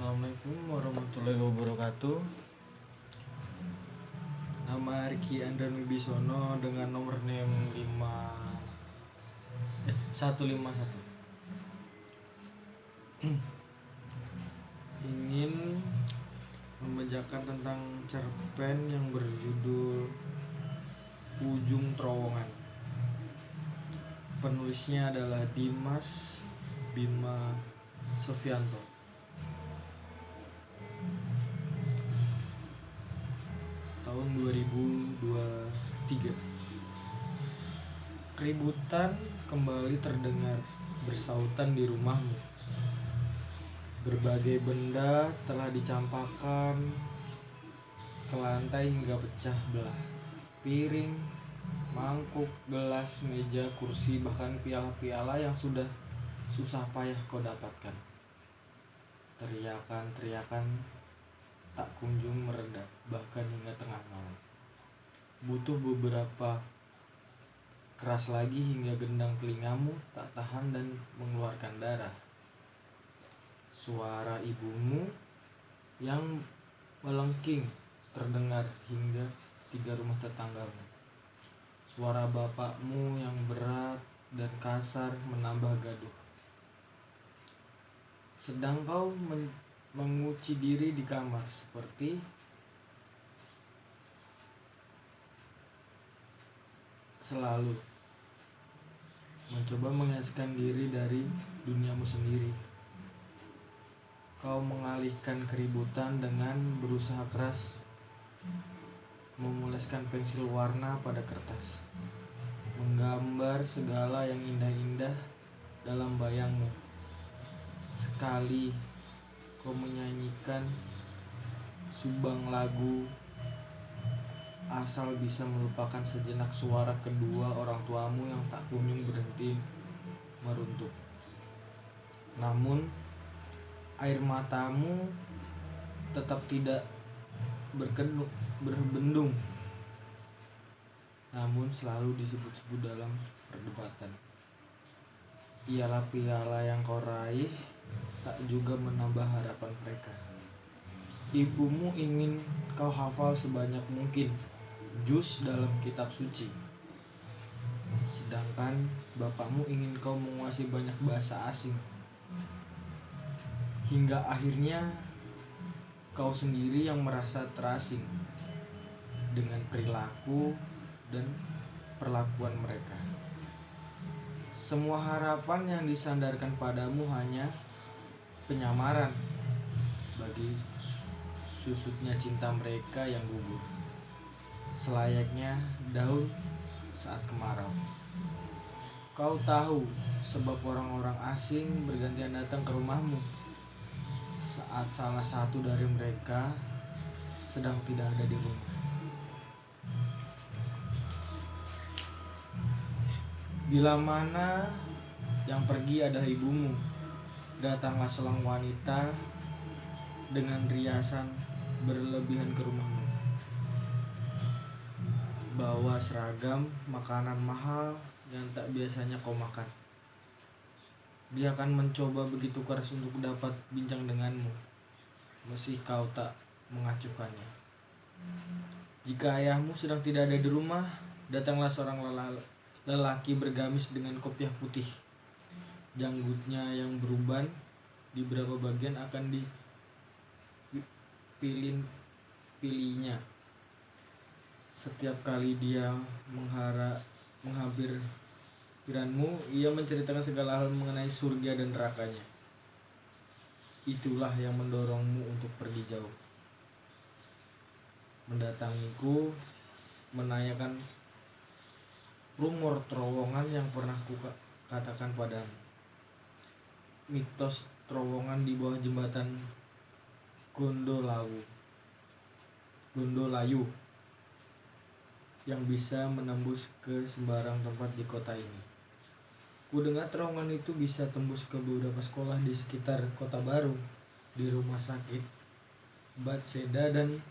Assalamualaikum warahmatullahi wabarakatuh. Nama Riki Andran Wibisono dengan nomor NIM 151. Ingin membacakan tentang cerpen yang berjudul Ujung Terowongan. Penulisnya adalah Dimas Bima Sofianto. Tahun 2023. Keributan kembali terdengar bersautan di rumahmu. Berbagai benda telah dicampakkan ke lantai hingga pecah belah. Piring, mangkuk, gelas, meja, kursi, bahkan piala-piala yang sudah susah payah kau dapatkan. Teriakan-teriakan tak kunjung mereda, bahkan hingga tengah malam. Butuh beberapa keras lagi hingga gendang telingamu tak tahan dan mengeluarkan darah. Suara ibumu yang melengking terdengar hingga 3 rumah tetanggamu. Suara bapakmu yang berat dan kasar menambah gaduh. Sedang kau mengunci diri di kamar seperti selalu, mencoba mengasingkan diri dari duniamu sendiri. Kau mengalihkan keributan dengan berusaha keras memoleskan pensil warna pada kertas, menggambar segala yang indah-indah dalam bayangmu. Sekali kau menyanyikan subang lagu asal bisa melupakan sejenak suara kedua orang tuamu yang tak kunjung berhenti meruntuh. Namun air matamu tetap tidak berbendung, namun selalu disebut-sebut dalam perdebatan. Piala-piala yang kau raih tak juga menambah harapan mereka. Ibumu ingin kau hafal sebanyak mungkin juz dalam kitab suci, sedangkan bapakmu ingin kau menguasai banyak bahasa asing. Hingga akhirnya kau sendiri yang merasa terasing dengan perilaku dan perlakuan mereka. Semua harapan yang disandarkan padamu hanya penyamaran bagi susutnya cinta mereka yang gugur, selayaknya daun saat kemarau. Kau tahu sebab orang-orang asing bergantian datang ke rumahmu saat salah satu dari mereka sedang tidak ada di rumah. Bila mana yang pergi adalah ibumu, datanglah seorang wanita dengan riasan berlebihan ke rumahmu. Bawa seragam makanan mahal yang tak biasanya kau makan. Dia akan mencoba begitu keras untuk dapat bincang denganmu, meski kau tak mengacuhkannya. Jika ayahmu sedang tidak ada di rumah, datanglah seorang lelaki bergamis dengan kopiah putih. Janggutnya yang beruban di beberapa bagian akan dipilih-pilihnya. Setiap kali dia menghampiri pikiranmu, ia menceritakan segala hal mengenai surga dan nerakanya. Itulah yang mendorongmu untuk pergi jauh, mendatangiku, menanyakan rumor terowongan yang pernah katakan padamu. Mitos terowongan di bawah jembatan Gondolayu yang bisa menembus ke sembarang tempat di kota ini. Kudengar terowongan itu bisa tembus ke beberapa sekolah di sekitar Kota Baru, di rumah sakit Bethesda dan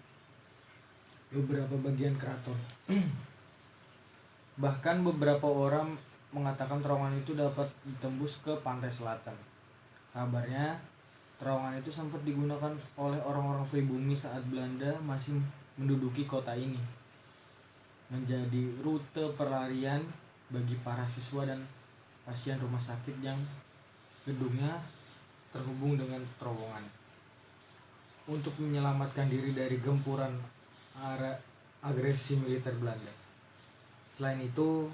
beberapa bagian keraton. Bahkan beberapa orang mengatakan terowongan itu dapat ditembus ke pantai selatan. Kabarnya Terowongan itu sempat digunakan oleh orang-orang pribumi saat Belanda masih menduduki kota ini, menjadi rute pelarian bagi para siswa dan pasien rumah sakit yang gedungnya terhubung dengan terowongan. Untuk menyelamatkan diri dari gempuran agresi militer Belanda. Selain itu,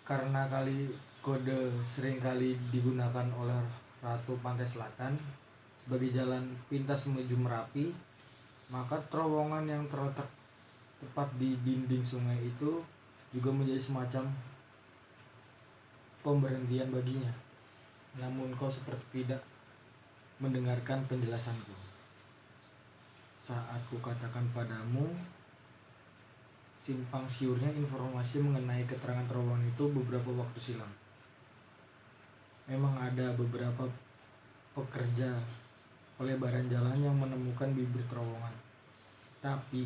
karena kode seringkali digunakan oleh Ratu Pantai Selatan sebagai jalan pintas menuju Merapi, maka terowongan yang terletak tepat di dinding sungai itu juga menjadi semacam pemberhentian baginya. Namun kau seperti tidak mendengarkan penjelasanku saat kukatakan padamu simpang siurnya informasi mengenai keterangan terowongan itu beberapa waktu silam. Memang ada beberapa pekerja pelebaran jalan yang menemukan bibir terowongan, tapi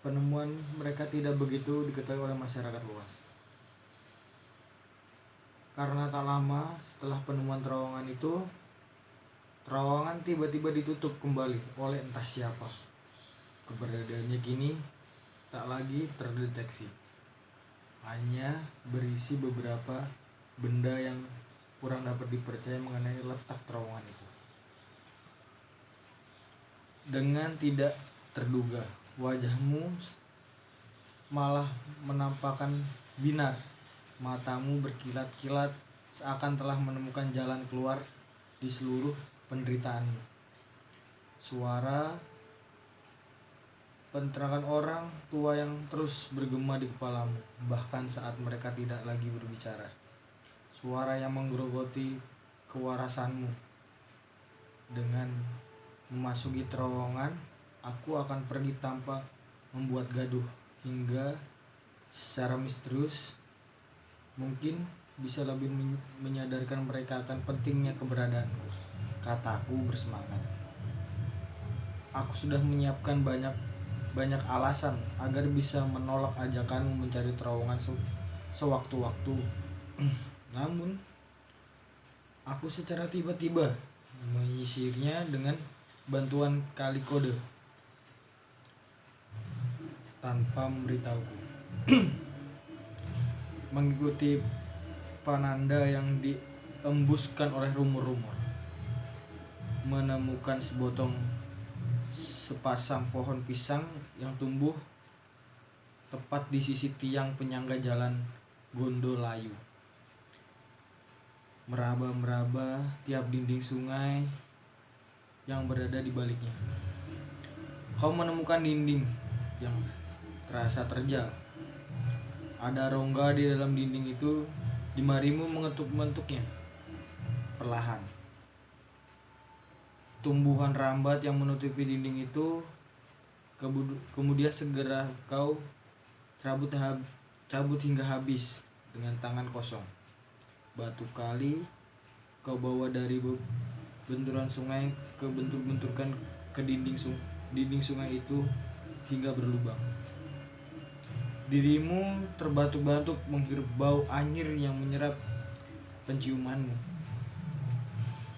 penemuan mereka tidak begitu diketahui oleh masyarakat luas. Karena tak lama setelah penemuan terowongan itu, terowongan tiba-tiba ditutup kembali oleh entah siapa. Keberadaannya kini tak lagi terdeteksi. Hanya berisi beberapa benda yang kurang dapat dipercaya mengenai letak terowongan itu. Dengan tidak terduga, wajahmu malah menampakkan binar. Matamu berkilat-kilat seakan telah menemukan jalan keluar di seluruh penderitaanmu. Suara penteriakan orang tua yang terus bergema di kepalamu, bahkan saat mereka tidak lagi berbicara. Suara yang menggerogoti kewarasanmu. Dengan memasuki terowongan, aku akan pergi tanpa membuat gaduh, hingga secara misterius mungkin bisa lebih menyadarkan mereka akan pentingnya keberadaanku, kataku bersemangat. Aku sudah menyiapkan banyak alasan agar bisa menolak ajakanmu mencari terowongan sewaktu-waktu. Namun, aku secara tiba-tiba menyisirnya dengan bantuan kali kode tanpa memberitahuku. Mengikuti pananda yang diembuskan oleh rumor-rumor, menemukan sepasang pohon pisang yang tumbuh tepat di sisi tiang penyangga jalan Gondolayu. Meraba-meraba tiap dinding sungai yang berada di baliknya. Kau menemukan dinding yang terasa terjal. Ada rongga di dalam dinding itu, jemarimu mengetuk-mentuknya perlahan. Tumbuhan rambat yang menutupi dinding itu kemudian segera kau cabut hingga habis dengan tangan kosong. Batu kali kau bawa dari benturan sungai ke bentur-benturkan ke dinding sungai itu hingga berlubang. Dirimu terbatuk-batuk menghirup bau anyir yang menyerap penciumanmu,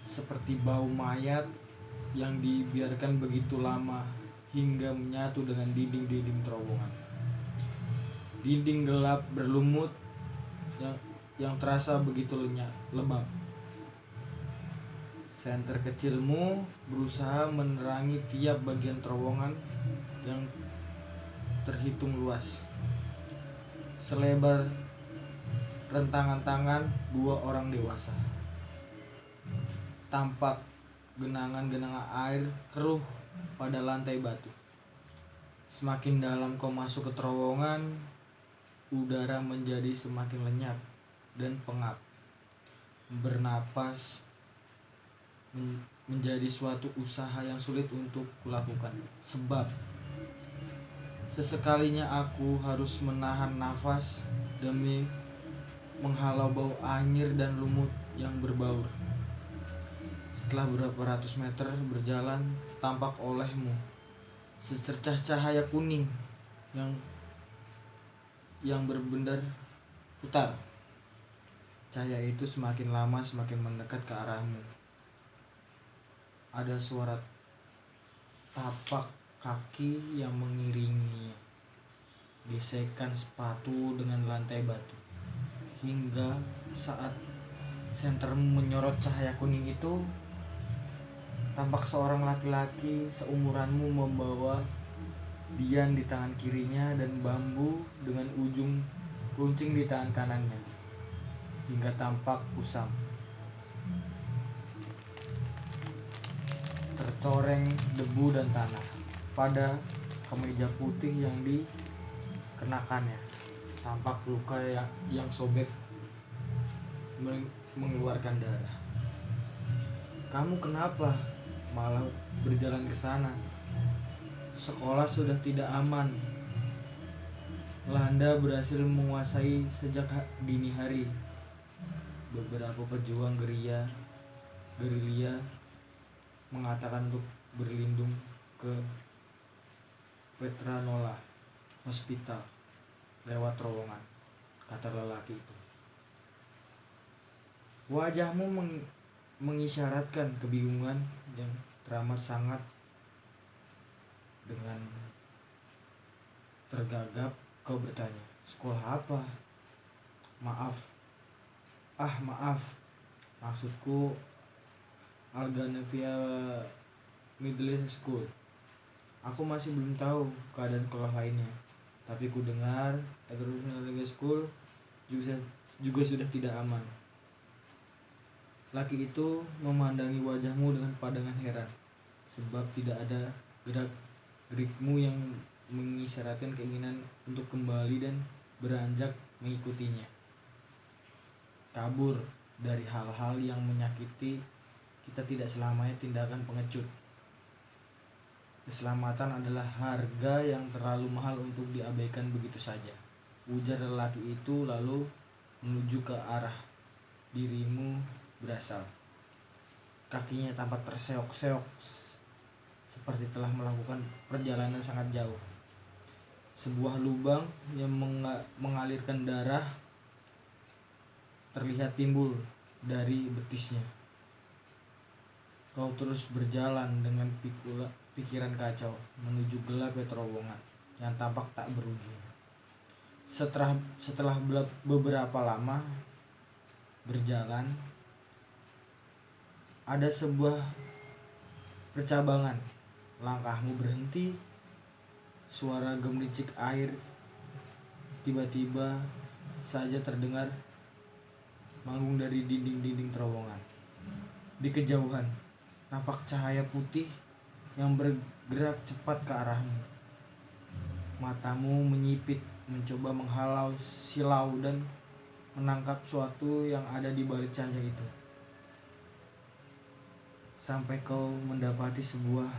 seperti bau mayat yang dibiarkan begitu lama hingga menyatu dengan dinding-dinding terowongan. Dinding gelap berlumut yang terasa begitu lembab. Senter kecilmu berusaha menerangi tiap bagian terowongan yang terhitung luas. Selebar rentangan tangan dua orang dewasa. Tampak genangan-genangan air keruh pada lantai batu. Semakin dalam kau masuk ke terowongan, udara menjadi semakin lenyap dan pengap. Bernapas menjadi suatu usaha yang sulit untuk kulakukan, sebab sesekalinya aku harus menahan nafas demi menghalau bau anyir dan lumut yang berbaur. Setelah beberapa ratus meter berjalan, tampak olehmu secercah cahaya kuning yang berbendar putar. Cahaya itu semakin lama semakin mendekat ke arahmu. Ada suara tapak kaki yang mengiringinya, gesekan sepatu dengan lantai batu. Hingga saat sentermu menyorot cahaya kuning itu, tampak seorang laki-laki seumuranmu membawa dian di tangan kirinya dan bambu dengan ujung runcing di tangan kanannya, hingga tampak kusam tercoreng debu dan tanah pada kemeja putih yang dikenakannya. Tampak luka yang sobek mengeluarkan darah. Kamu kenapa malah berjalan ke sana? Sekolah sudah tidak aman. Belanda berhasil menguasai sejak dini hari. Beberapa pejuang gerilya mengatakan untuk berlindung ke Veteranola Hospital lewat terowongan, kata lelaki itu. Wajahmu mengisyaratkan kebingungan yang teramat sangat. Dengan tergagap kau bertanya, sekolah apa? Maaf. Maksudku Alganevia Middle School. Aku masih belum tahu keadaan sekolah lainnya, tapi ku dengar Alganevia School juga sudah tidak aman. Laki itu memandangi wajahmu dengan pandangan heran, sebab tidak ada gerak-gerikmu yang mengisyaratkan keinginan untuk kembali dan beranjak mengikutinya. Kabur dari hal-hal yang menyakiti kita tidak selamanya tindakan pengecut. Keselamatan adalah harga yang terlalu mahal untuk diabaikan begitu saja, ujar lelaki itu lalu menuju ke arah dirimu berasal. Kakinya tampak terseok-seok seperti telah melakukan perjalanan sangat jauh. Sebuah lubang yang mengalirkan darah terlihat timbul dari betisnya. Kau terus berjalan dengan pikiran kacau menuju gelapnya terowongan yang tampak tak berujung. Setelah beberapa lama berjalan, ada sebuah percabangan. Langkahmu berhenti. Suara gemericik air tiba-tiba saja terdengar manggung dari dinding-dinding terowongan. Di kejauhan, nampak cahaya putih yang bergerak cepat ke arahmu. Matamu menyipit, mencoba menghalau silau dan menangkap sesuatu yang ada di balik cahaya itu. Sampai kau mendapati sebuah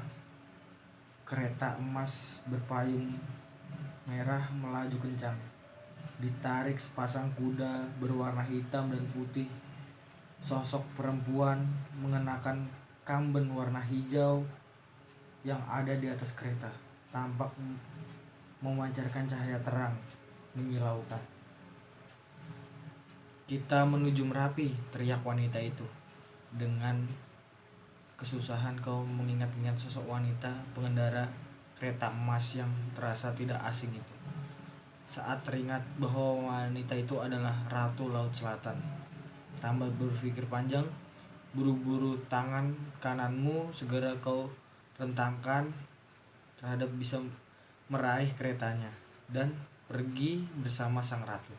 kereta emas berpayung merah melaju kencang. Ditarik sepasang kuda berwarna hitam dan putih. Sosok perempuan mengenakan kamben warna hijau yang ada di atas kereta tampak memancarkan cahaya terang menyilaukan. Kita menuju Merapi, teriak wanita itu. Dengan kesusahan kau mengingat-ingat sosok wanita pengendara kereta emas yang terasa tidak asing itu. Saat teringat bahwa wanita itu adalah Ratu Laut Selatan, tambah berpikir panjang, buru-buru tangan kananmu segera kau rentangkan terhadap bisa meraih keretanya dan pergi bersama sang ratu.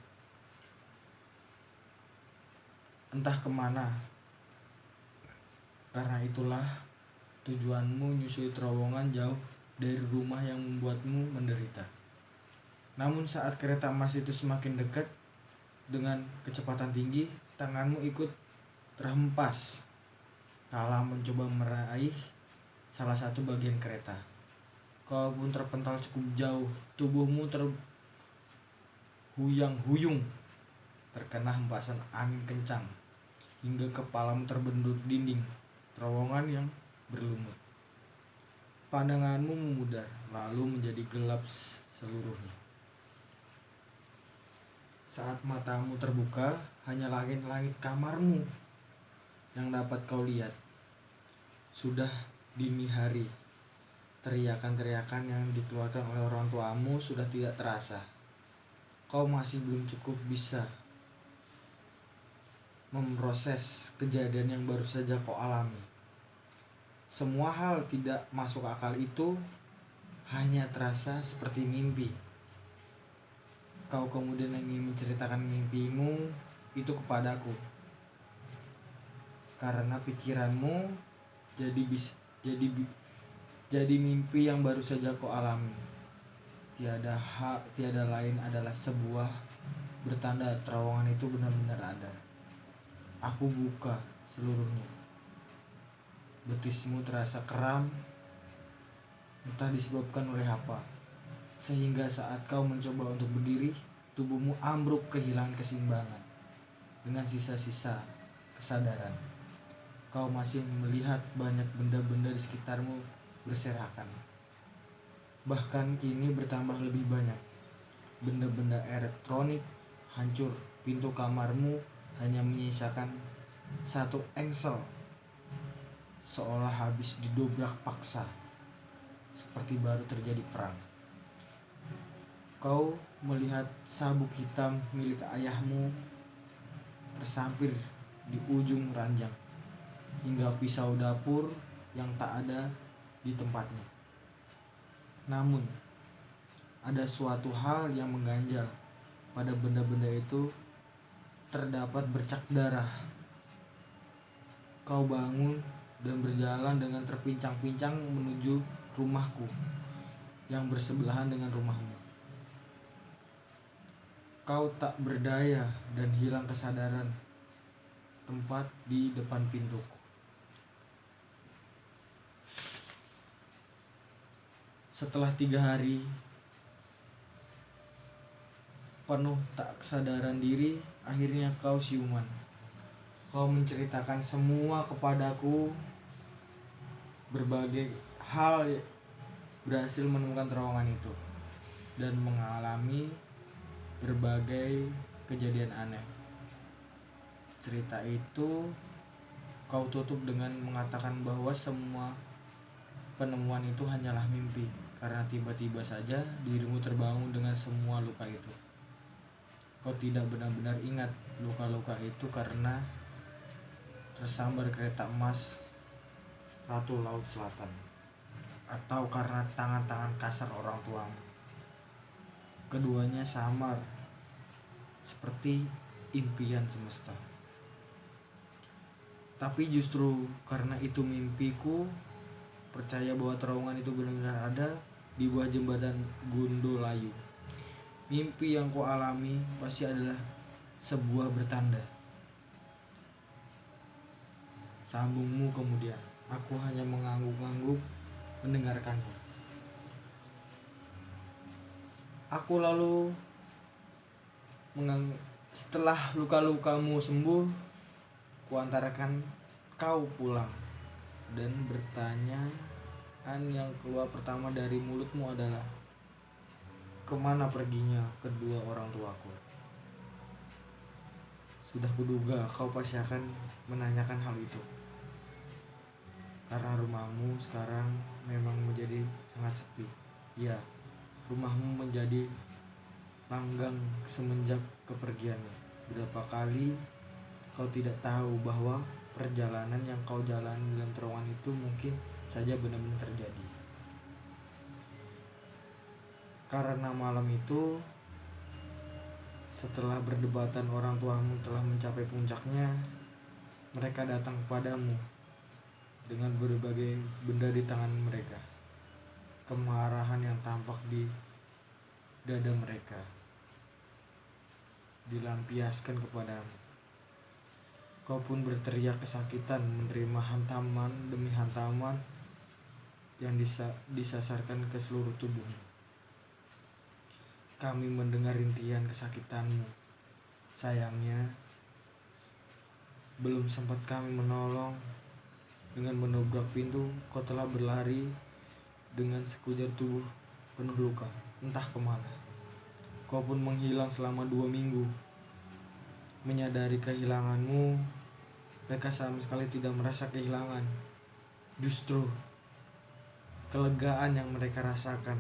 Entah kemana. Karena itulah tujuanmu menyusuri terowongan jauh dari rumah yang membuatmu menderita. Namun saat kereta emas itu semakin dekat dengan kecepatan tinggi, tanganmu ikut terhempas kala mencoba meraih salah satu bagian kereta. Kau pun terpental cukup jauh, tubuhmu terhuyang-huyung terkena hempasan angin kencang hingga kepalamu terbentur dinding terowongan yang berlumut. Pandanganmu memudar lalu menjadi gelap seluruhnya. Saat matamu terbuka, hanya langit-langit kamarmu yang dapat kau lihat. Sudah dini hari, teriakan-teriakan yang dikeluarkan oleh orang tuamu sudah tidak terasa. Kau masih belum cukup bisa memproses kejadian yang baru saja kau alami. Semua hal tidak masuk akal itu hanya terasa seperti mimpi. Kau kemudian ingin menceritakan mimpimu itu kepadaku, karena pikiranmu jadi mimpi yang baru saja kau alami. Tiada lain adalah sebuah bertanda terowongan itu benar-benar ada. Aku buka seluruhnya. Betismu terasa kram, entah disebabkan oleh apa, sehingga saat kau mencoba untuk berdiri, tubuhmu ambruk kehilangan keseimbangan. Dengan sisa-sisa kesadaran, kau masih melihat banyak benda-benda di sekitarmu berserakan. Bahkan kini bertambah lebih banyak. Benda-benda elektronik hancur. Pintu kamarmu hanya menyisakan satu engsel, seolah habis didobrak paksa, seperti baru terjadi perang. Kau melihat sabuk hitam milik ayahmu tersampir di ujung ranjang, hingga pisau dapur yang tak ada di tempatnya. Namun, ada suatu hal yang mengganjal. Pada benda-benda itu terdapat bercak darah. Kau bangun dan berjalan dengan terpincang-pincang menuju rumahku yang bersebelahan dengan rumahmu. Kau tak berdaya dan hilang kesadaran tempat di depan pintuku. Setelah 3 hari penuh tak kesadaran diri, akhirnya kau siuman. Kau menceritakan semua kepadaku. Berbagai hal berhasil menemukan terowongan itu dan mengalami berbagai kejadian aneh. Cerita itu kau tutup dengan mengatakan bahwa semua penemuan itu hanyalah mimpi, karena tiba-tiba saja dirimu terbangun dengan semua luka itu. Kau tidak benar-benar ingat luka-luka itu karena tersambar kereta emas Ratu Laut Selatan, atau karena tangan-tangan kasar orang tuamu. Keduanya samar seperti impian semesta. Tapi justru karena itu mimpiku percaya bahwa terowongan itu benar-benar ada di bawah jembatan Gundolayu. Mimpi yang kau alami pasti adalah sebuah bertanda. Sambungmu kemudian. Aku hanya mengangguk-angguk mendengarkannya. Aku lalu setelah luka-lukamu sembuh, kuantarkan kau pulang, dan pertanyaan yang keluar pertama dari mulutmu adalah, kemana perginya kedua orang tuaku? Sudah kuduga kau pasti akan menanyakan hal itu, karena rumahmu sekarang memang menjadi sangat sepi. Ya, rumahmu menjadi langgang semenjak kepergianmu. Berapa kali kau tidak tahu bahwa perjalanan yang kau jalani dalam terowongan itu mungkin saja benar-benar terjadi. Karena malam itu, setelah berdebatan orang tuamu telah mencapai puncaknya, mereka datang kepadamu dengan berbagai benda di tangan mereka. Kemarahan yang tampak di dada mereka dilampiaskan kepadamu. Kau pun berteriak kesakitan menerima hantaman demi hantaman yang disasarkan ke seluruh tubuhmu. Kami mendengar rintihan kesakitanmu. Sayangnya, belum sempat kami menolong. Dengan menobrak pintu, kau telah berlari dengan sekujur tubuh penuh luka, entah kemana. Kau pun menghilang selama 2 minggu. menyadari kehilanganmu, mereka sama sekali tidak merasa kehilangan. Justru kelegaan yang mereka rasakan.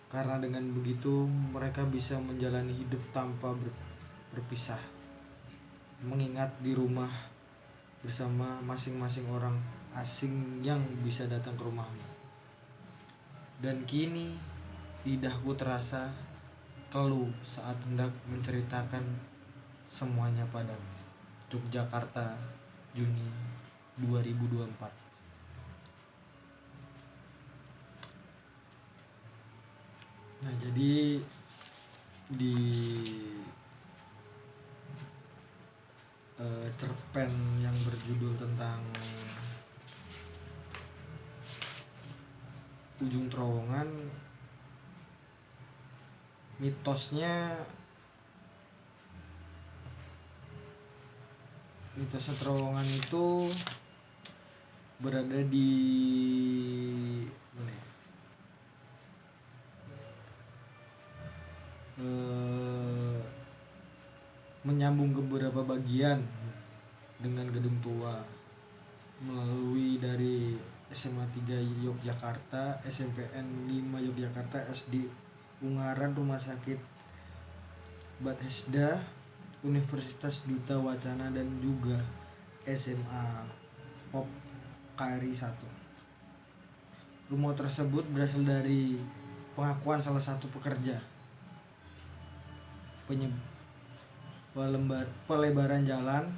Karena dengan begitu mereka bisa menjalani hidup tanpa berpisah. Mengingat di rumah bersama masing-masing orang asing yang bisa datang ke rumahmu. Dan kini lidahku terasa keluh saat hendak menceritakan semuanya padamu. Yogyakarta, Juni 2024. Nah, jadi di cerpen yang berjudul tentang Ujung Terowongan, mitosnya terowongan itu berada di mana ya? Menyambung ke beberapa bagian dengan gedung tua, melalui dari SMA 3 Yogyakarta, SMPN 5 Yogyakarta, SD Ungaran, Rumah Sakit Bethesda, Universitas Duta Wacana, dan juga SMA Pop KRI 1. Rumah tersebut berasal dari pengakuan salah satu pekerja. Pelebaran jalan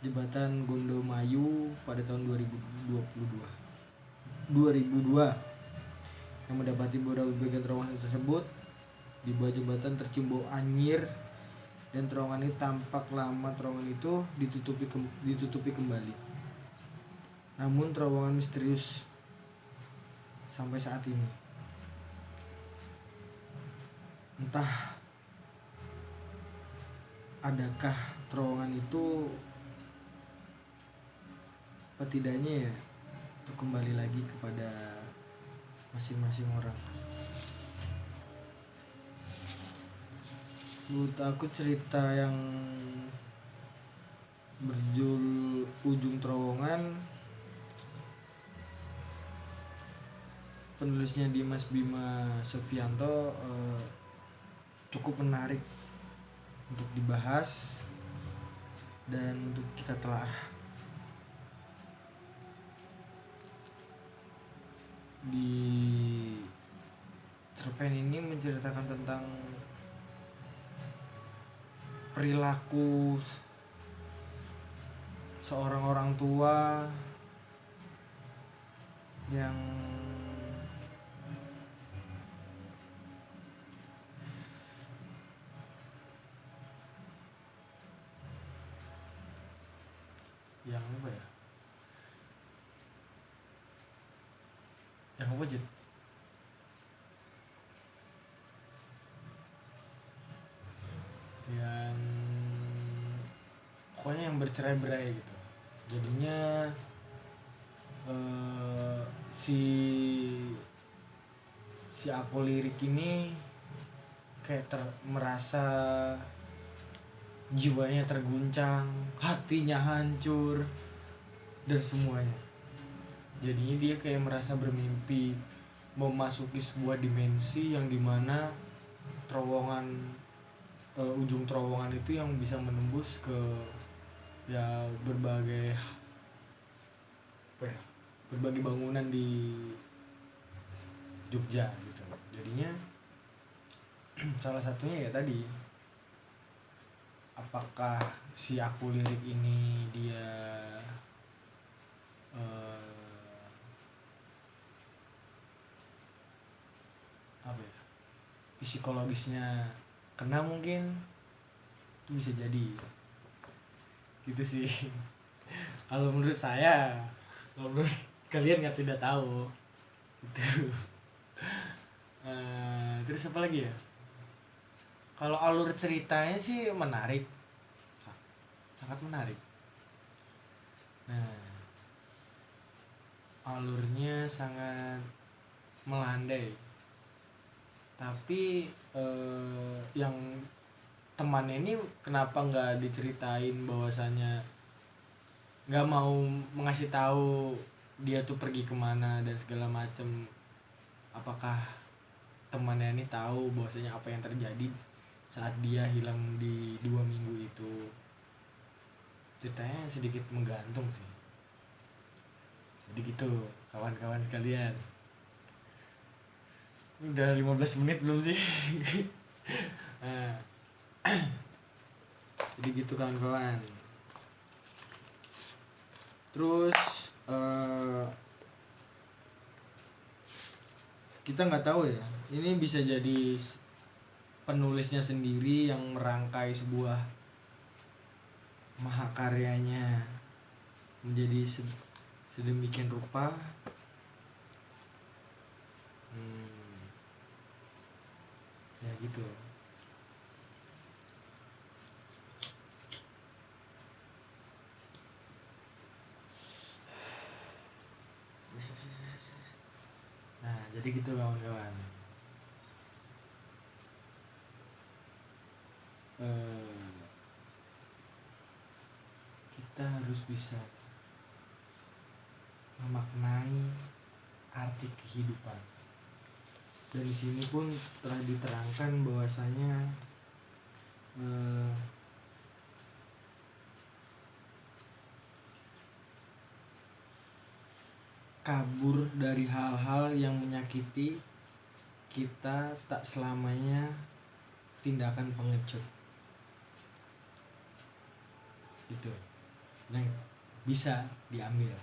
Jembatan Gondomayu pada tahun 2002 yang mendapati beberapa bagian terowongan tersebut. Di bawah jembatan tercium bau anyir dan terowongan ini tampak lama terowongan itu ditutupi kembali. Namun terowongan misterius sampai saat ini. Entah adakah terowongan itu apa tidaknya ya untuk kembali lagi kepada masing-masing orang. Menurut aku cerita yang berjudul Ujung Terowongan, penulisnya Dimas Bima Sofianto, cukup menarik untuk dibahas dan untuk kita telaah. Di cerpen ini menceritakan tentang perilaku seorang orang tua yang apa ya? Yang apa Jit? Yang pokoknya yang bercerai-berai gitu. Jadinya si aku lirik ini kayak merasa jiwanya terguncang, hatinya hancur dan semuanya. Jadinya dia kayak merasa bermimpi memasuki sebuah dimensi yang dimana terowongan, ujung terowongan itu yang bisa menembus ke ya berbagai bangunan di Jogja gitu. Jadinya salah satunya ya tadi, apakah si aku lirik ini dia psikologisnya kena, mungkin itu bisa jadi gitu sih. Kalau menurut saya, kalau menurut kalian nggak, tidak tahu itu. Terus apa lagi ya? Kalau alur ceritanya sih menarik, sangat menarik. Nah, alurnya sangat melandai. Tapi yang temannya ini kenapa nggak diceritain bahwasannya nggak mau mengasih tahu dia tuh pergi kemana dan segala macem. Apakah temannya ini tahu bahwasanya apa yang terjadi saat dia hilang di 2 minggu itu? Ceritanya sedikit menggantung sih. Jadi gitu kawan-kawan sekalian. Udah 15 menit belum sih? Nah, jadi gitu kawan-kawan. Terus kita nggak tahu ya, ini bisa jadi penulisnya sendiri yang merangkai sebuah mahakaryanya menjadi sedemikian rupa. Ya gitu. Nah jadi gitu kawan-kawan. Kita harus bisa memaknai arti kehidupan. Dan di sini pun telah diterangkan bahwasanya kabur dari hal-hal yang menyakiti kita tak selamanya tindakan pengecut. Itu yang bisa diambil.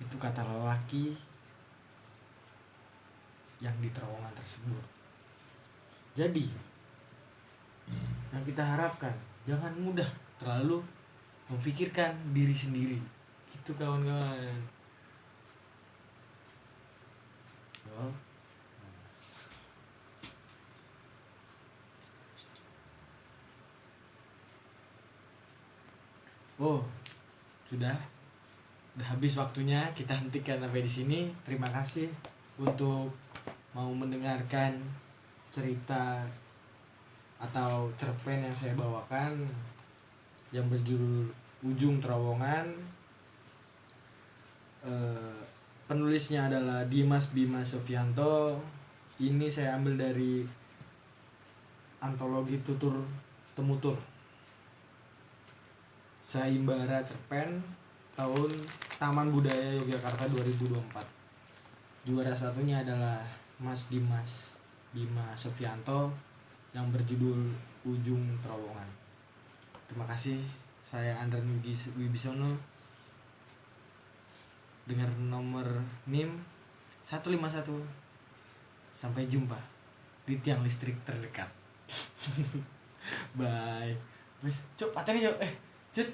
Itu kata lelaki yang di terowongan tersebut. Jadi yang kita harapkan, jangan mudah terlalu memikirkan diri sendiri. Itu kawan-kawan. Sudah habis waktunya, kita hentikan sampai di sini. Terima kasih untuk mau mendengarkan cerita atau cerpen yang saya bawakan yang berjudul Ujung Terowongan. Penulisnya adalah Dimas Bima Sofianto. Ini saya ambil dari antologi Tutur Temutur Saimbara Cerpen tahun Taman Budaya Yogyakarta 2024. Juara satunya adalah Mas Dimas Bima Sofianto yang berjudul Ujung Terowongan. Terima kasih. Saya Andren Wibisono dengan nomor NIM 151. Sampai jumpa di tiang listrik terdekat. Bye. Wes, cuk, pateni yo. Cet.